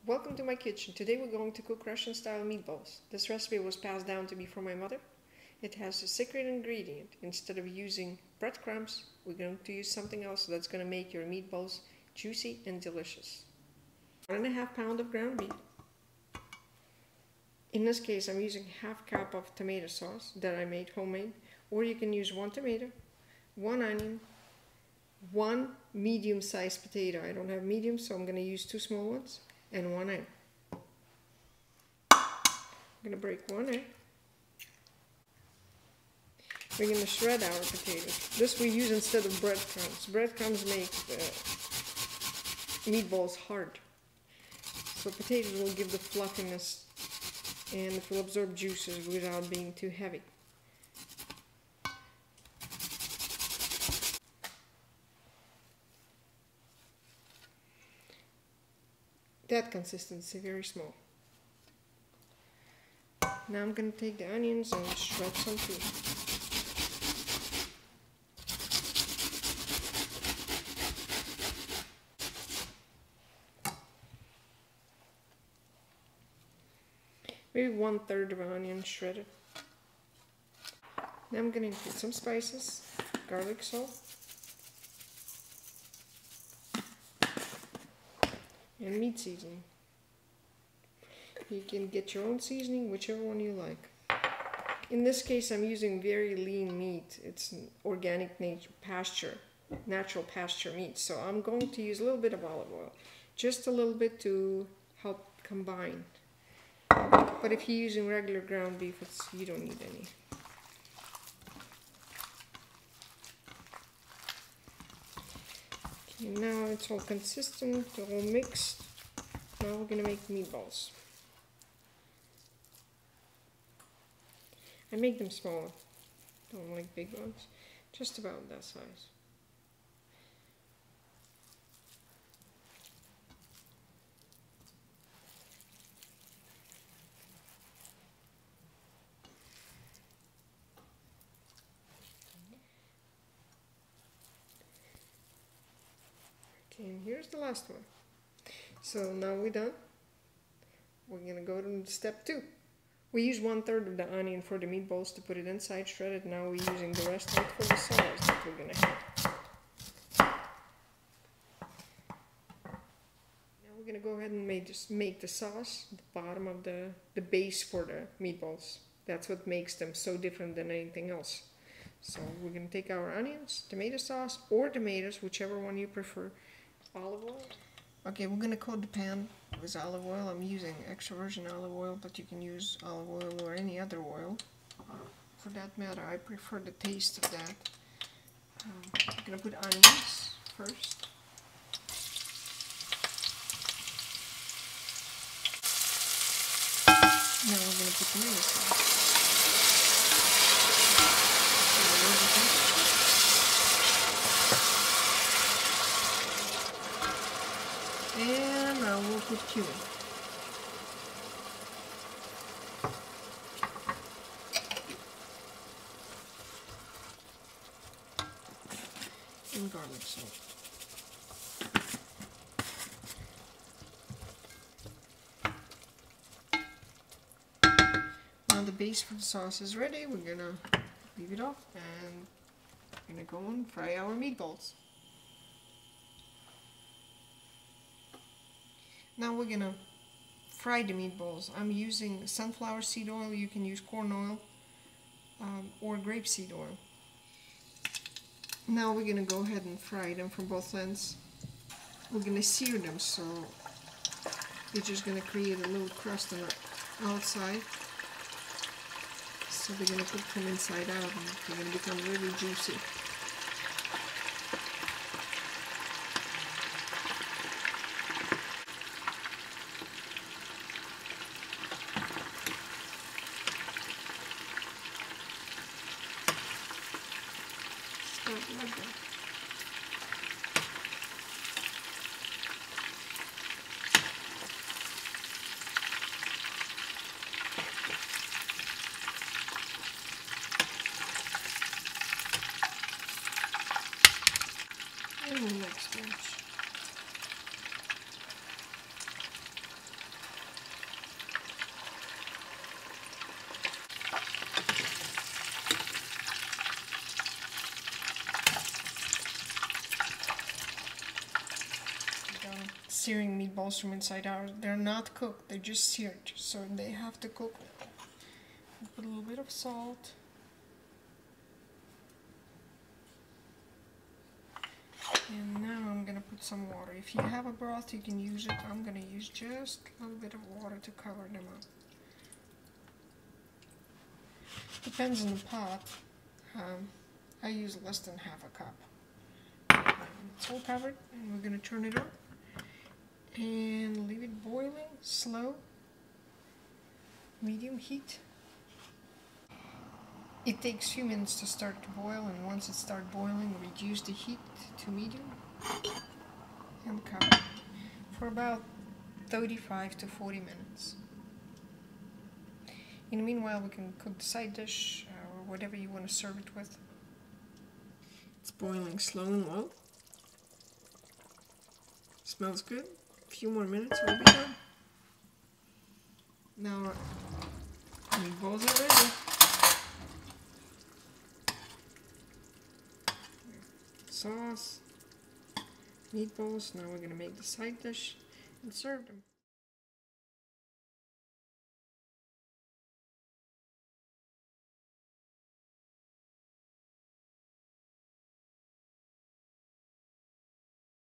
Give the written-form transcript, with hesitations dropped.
Welcome to my kitchen. Today we're going to cook Russian style meatballs. This recipe was passed down to me from my mother. It has a secret ingredient. Instead of using breadcrumbs, we're going to use something else that's going to make your meatballs juicy and delicious. 1.5 pounds of ground beef. In this case I'm using half cup of tomato sauce that I made homemade, or you can use 1 tomato, 1 onion, 1 medium-sized potato. I don't have medium, so I'm going to use 2 small ones, and 1 egg. I'm going to break 1 egg. We're going to shred our potatoes. This we use instead of breadcrumbs. Breadcrumbs make the meatballs hard. So potatoes will give the fluffiness and it will absorb juices without being too heavy. That consistency, very small. Now I'm going to take the onions and shred some too. Maybe 1/3 of an onion shredded. Now I'm going to include some spices, garlic salt, and meat seasoning. You can get your own seasoning, whichever one you like. In this case I'm using very lean meat. It's an organic natural pasture meat. So I'm going to use a little bit of olive oil. Just a little bit to help combine. But if you're using regular ground beef, you don't need any. Okay, now it's all consistent, all mixed. Now we're going to make meatballs. I make them smaller. Don't like big ones. Just about that size. Okay, and here's the last one. So now we're done. We're going to go to step 2. We use 1/3 of the onion for the meatballs to put it inside shredded. Now we're using the rest of it for the sauce that we're going to have. Now we're going to go ahead and make the sauce, the bottom of the base for the meatballs. That's what makes them so different than anything else. So we're going to take our onions, tomato sauce, or tomatoes, whichever one you prefer. Olive oil. Okay, we're going to coat the pan with olive oil. I'm using extra virgin olive oil, but you can use olive oil or any other oil. For that matter, I prefer the taste of that. I'm going to put onions first. Now we're going to put tomato sauce. And now we'll put cumin. And garlic salt. Now the base for the sauce is ready. We're gonna leave it off and we're gonna go and fry our meatballs. Now we're gonna fry the meatballs. I'm using sunflower seed oil. You can use corn oil or grapeseed oil. Now we're gonna go ahead and fry them from both ends. We're gonna sear them, so you're just gonna create a little crust on the outside. So they're gonna cook from inside out and they're gonna become really juicy. Like that. searing meatballs from inside out. They're not cooked, they're just seared, so they have to cook. Put a little bit of salt. And now I'm gonna put some water. If you have a broth, you can use it. I'm gonna use just a little bit of water to cover them up. Depends on the pot. I use less than half a cup. It's all covered, and we're gonna turn it on and leave it boiling, slow, medium heat. It takes a few minutes to start to boil, and once it starts boiling, reduce the heat to medium and cover for about 35 to 40 minutes. In the meanwhile, we can cook the side dish or whatever you want to serve it with. It's boiling slow and low. Smells good. A few more minutes, we'll be done. Now our meatballs are ready. Sauce, meatballs. Now we're going to make the side dish and serve them.